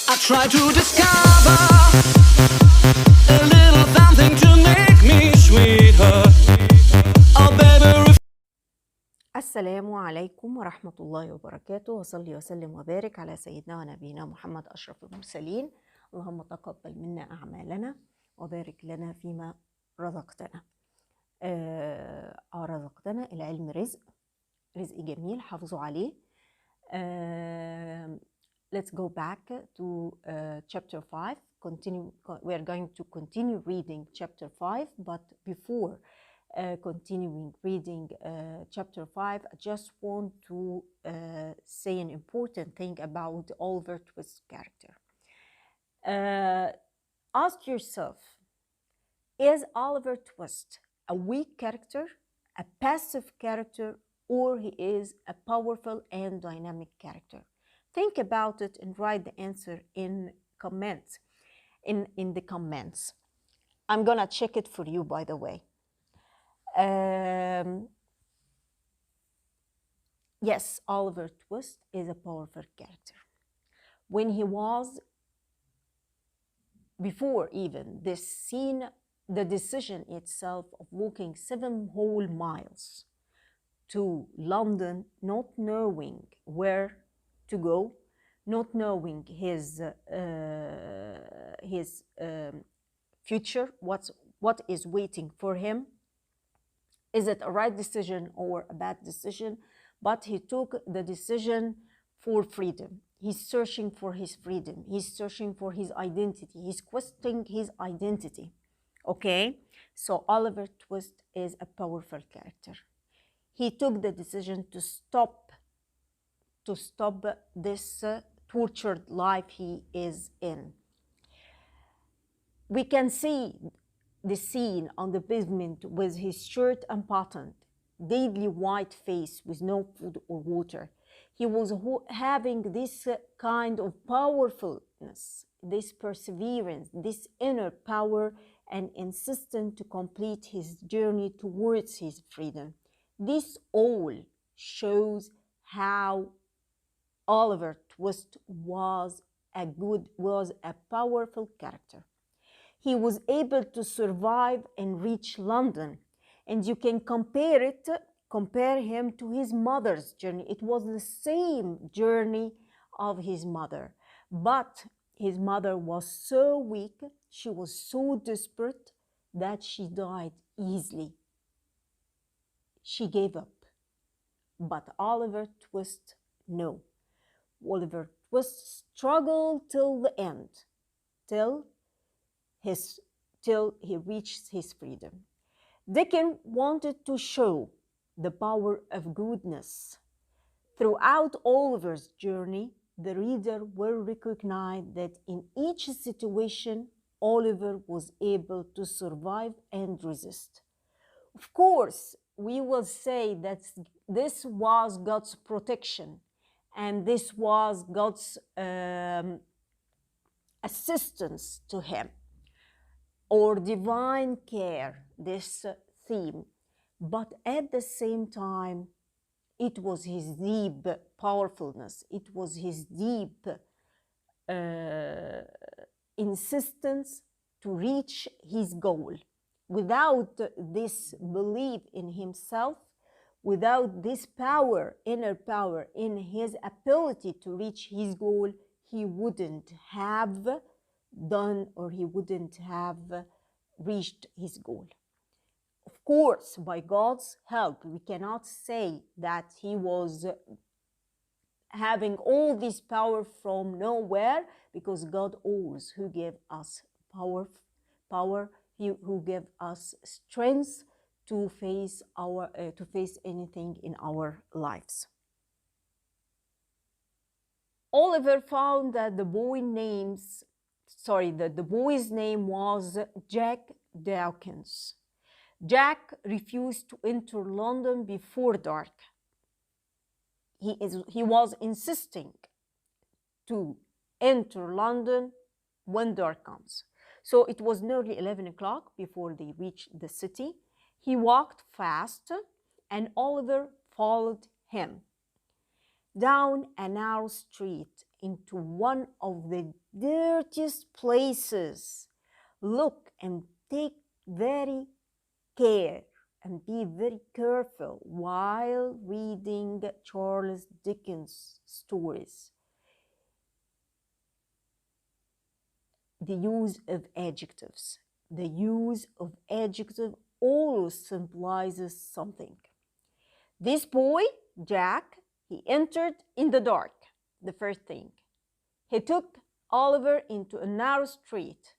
I try to discover a little something to make me sweeter. Oh baby. السلام عليكم ورحمة الله وبركاته، وصلي وسلم وبارك على سيدنا ونبينا محمد أشرف المرسلين. اللهم تقبل منا أعمالنا وبارك لنا فيما رزقتنا. رزقتنا العلم رزق جميل، حافظوا عليه. Let's go back to chapter 5. We are going to continue reading chapter 5, but before continuing reading chapter 5, I just want to say an important thing about Oliver Twist's character. Ask yourself, is Oliver Twist a weak character, a passive character, or he is a powerful and dynamic character? Think about it and write the answer in comments. In the comments. I'm gonna check it for you, by the way. Yes, Oliver Twist is a powerful character. When he was, before even this scene, the decision itself of walking 7 whole miles to London, not knowing where to go, not knowing his future, what is waiting for him. Is it a right decision or a bad decision? But he took the decision for freedom. He's searching for his freedom. He's searching for his identity. He's questioning his identity. Okay? So Oliver Twist is a powerful character. He took the decision to stop this tortured life he is in. We can see the scene on the pavement with his shirt unbuttoned, deadly white face with no food or water. He was having this kind of powerfulness, this perseverance, this inner power, and insistent to complete his journey towards his freedom. This all shows how Oliver Twist was a powerful character. He was able to survive and reach London, and you can compare him to his mother's journey. It was the same journey of his mother, but his mother was so weak, she was so desperate that she died easily. She gave up. But Oliver Twist, no. Oliver Twist struggled till the end, till he reached his freedom. Dickens wanted to show the power of goodness. Throughout Oliver's journey, the reader will recognize that in each situation, Oliver was able to survive and resist. Of course, we will say that this was God's protection and this was God's assistance to him, or divine care, this theme. But at the same time, it was his deep powerfulness, it was his deep insistence to reach his goal. Without this belief in himself, without this power, inner power in his ability to reach his goal, he wouldn't have done, or he wouldn't have reached his goal. Of course, by God's help, we cannot say that he was having all this power from nowhere, because God always who gave us power, who gave us strength to face anything in our lives. Oliver found that the boy's name was Jack Dawkins. Jack refused to enter London before dark. He was insisting to enter London when dark comes. So it was nearly 11 o'clock before they reached the city. He walked fast, and Oliver followed him. Down a narrow street into one of the dirtiest places. Look and take very care and be very careful while reading Charles Dickens stories. The use of adjectives. The use of adjective always symbolizes something. This boy, Jack, he entered in the dark, the first thing. He took Oliver into a narrow street,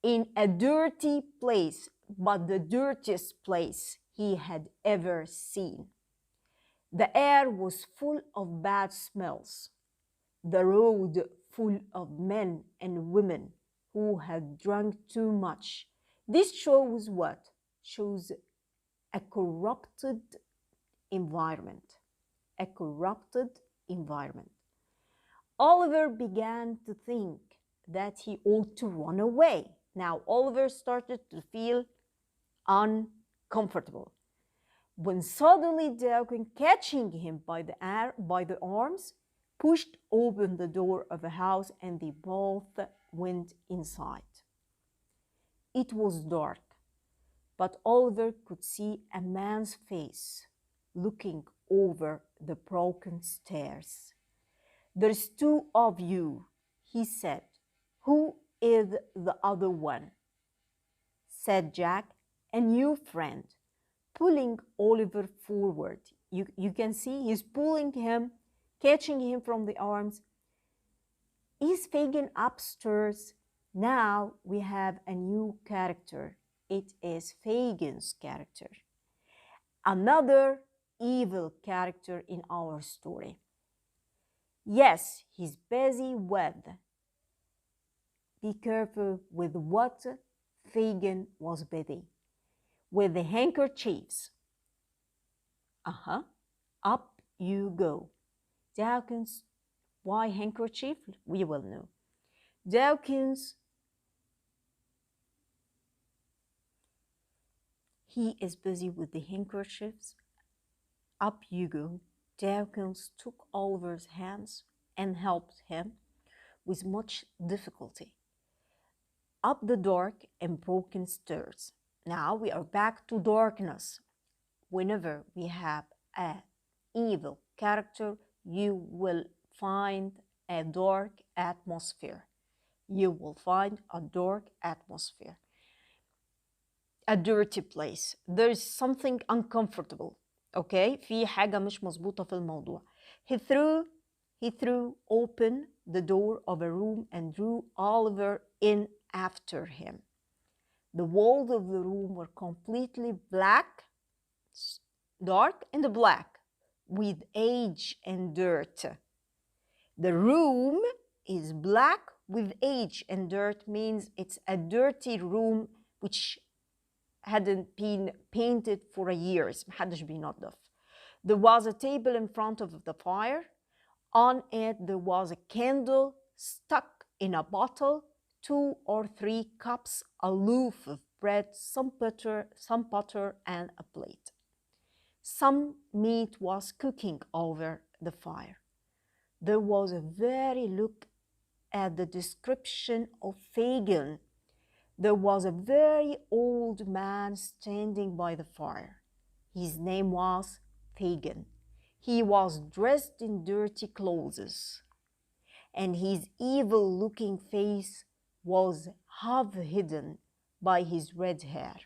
in a dirty place, but the dirtiest place he had ever seen. The air was full of bad smells, the road full of men and women who had drunk too much. This shows what? Shows a corrupted environment. A corrupted environment. Oliver began to think that he ought to run away. Now, Oliver started to feel uncomfortable when suddenly Dawkins, catching him by the arms, pushed open the door of a house and they both went inside. It was dark, but Oliver could see a man's face looking over the broken stairs. "There's two of you," he said. "Who is the other one?" said Jack, a new friend, pulling Oliver forward. You can see he's pulling him, catching him from the arms. Is Fagin upstairs? Now we have a new character. It is Fagin's character. Another evil character in our story. Yes, he's busy with. Be careful with what Fagin was busy. With the handkerchiefs. Up you go. Dawkins, why handkerchief? We will know. Dawkins, he is busy with the handkerchiefs. Up you go. Dawkins took Oliver's hands and helped him with much difficulty up the dark and broken stairs. Now we are back to darkness. Whenever we have an evil character, you will find a dark atmosphere. You will find a dark atmosphere. A dirty place. There is something uncomfortable. Okay? في حاجة مش مظبوطة في الموضوع. He threw open the door of a room and drew Oliver in after him. The walls of the room were completely black, dark and black, with age and dirt. The room is black with age and dirt means it's a dirty room which hadn't been painted for years. محدش بينظف. There was a table in front of the fire. On it there was a candle stuck in a bottle, 2 or 3 cups, a loaf of bread, some butter and a plate. Some meat was cooking over the fire. There was a very look at the description of Fagin. There was a very old man standing by the fire. His name was Fagin. He was dressed in dirty clothes, and his evil-looking face was half hidden by his red hair.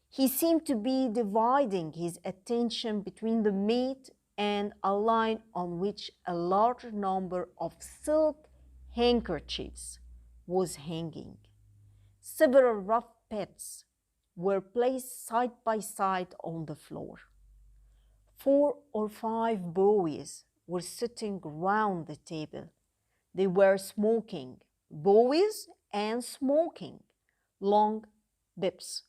He seemed to be dividing his attention between the meat and a line on which a large number of silk handkerchiefs was hanging. Several rough pets were placed side by side on the floor. 4 or 5 boys were sitting round the table. They were smoking, boys and smoking long pipes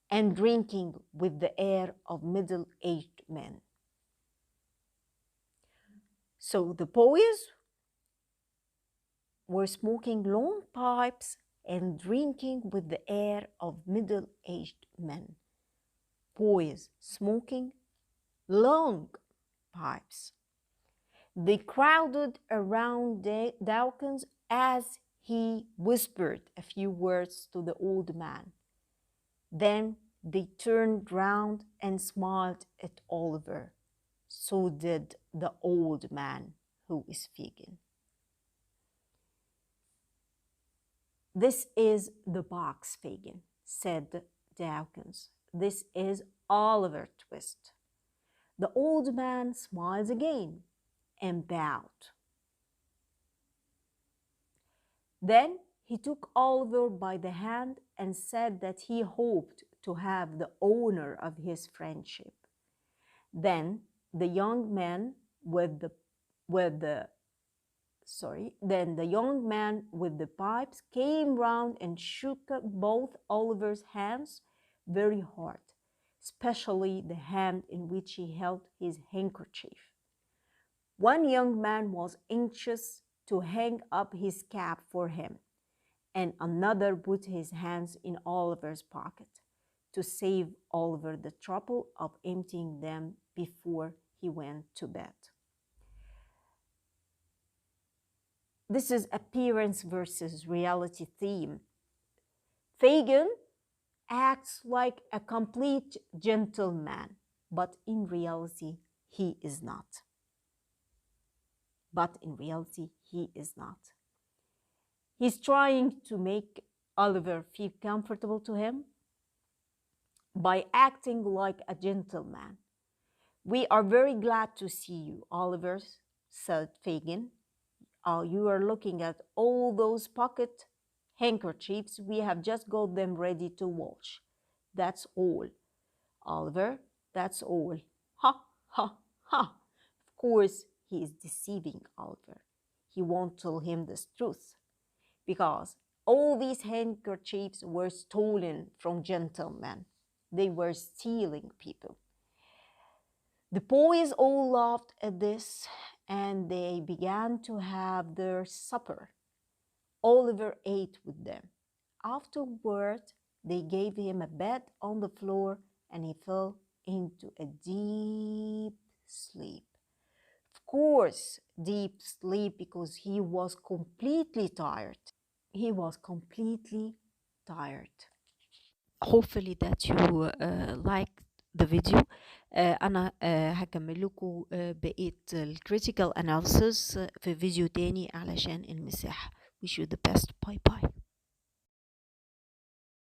and drinking with the air of middle-aged men. So the boys were smoking long pipes and drinking with the air of middle-aged men. Boys smoking long pipes. They crowded around Dawkins as he whispered a few words to the old man. Then they turned round and smiled at Oliver. So did the old man, who is Fagin. "This is the box, Fagin," said Dawkins. "This is Oliver Twist." The old man smiled again and bowed. Then he took Oliver by the hand and said that he hoped to have the honor of his friendship. Then the young man with the pipes came round and shook both Oliver's hands very hard, especially the hand in which he held his handkerchief. One young man was anxious to hang up his cap for him, and another put his hands in Oliver's pocket to save Oliver the trouble of emptying them before he went to bed. This is appearance versus reality theme. Fagin acts like a complete gentleman, but in reality, he is not. He's trying to make Oliver feel comfortable to him by acting like a gentleman. "We are very glad to see you, Oliver," said Fagin. "You are looking at all those pocket handkerchiefs. We have just got them ready to wash. That's all, Oliver, that's all. Ha, ha, ha." Of course, he is deceiving Oliver. He won't tell him the truth, because all these handkerchiefs were stolen from gentlemen. They were stealing people. The boys all laughed at this, and they began to have their supper. Oliver ate with them. Afterward, they gave him a bed on the floor, and he fell into a deep sleep. Of course, deep sleep, because he was completely tired. Hopefully that you like the video. أنا هكمل لكم بقية الكريتيكال أناليسيس في فيديو تاني علشان المساحة. Wish you the best. Bye bye.